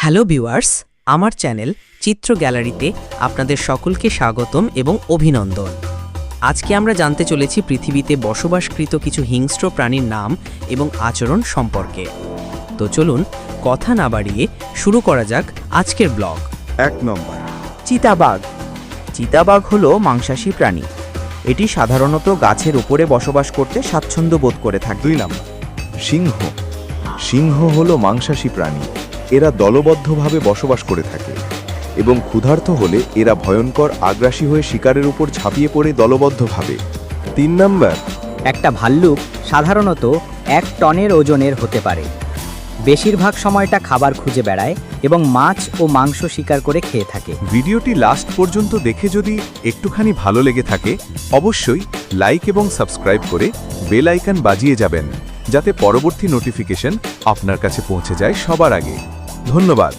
Hello viewers, আমার channel চিত্র গ্যালারিতে আপনাদের সকলকে স্বাগতম এবং অভিনন্দন। আজকে আমরা জানতে চলেছি পৃথিবীতে বসবাসকৃত কিছু হিংস্র প্রাণীর নাম এবং আচরণ সম্পর্কে। তো চলুন কথা না বাড়িয়ে শুরু করা যাক আজকের ব্লগ। 1 নম্বর, চিতাবাঘ। চিতাবাঘ হলো মাংসাশী প্রাণী। এটি সাধারণত গাছের উপরে বসবাস করতে স্বাচ্ছন্দ্য বোধ করে থাকে। 2 নম্বর, সিংহ। সিংহ হলো মাংসাশী প্রাণী। এরা দলবদ্ধভাবে বসবাস করে থাকে এবং ক্ষুধার্ত হলে এরা ভয়ঙ্কর আগ্রাসী হয়ে শিকারের উপর ঝাঁপিয়ে পড়ে দলবদ্ধভাবে। 3 নম্বর, একটা ভাল্লুক সাধারণত 1 টনের ওজনের হতে পারে। বেশিরভাগ সময়টা খাবার খুঁজে বেড়ায় এবং মাছ ও মাংস শিকার করে খেয়ে থাকে। ভিডিওটি লাস্ট পর্যন্ত দেখে যদি একটুখানি ভালো লেগে থাকে অবশ্যই লাইক এবং সাবস্ক্রাইব করে বেল আইকন বাজিয়ে যাবেন, যাতে পরবর্তী নোটিফিকেশন আপনার কাছে পৌঁছে যায় সবার আগে। ধন্যবাদ।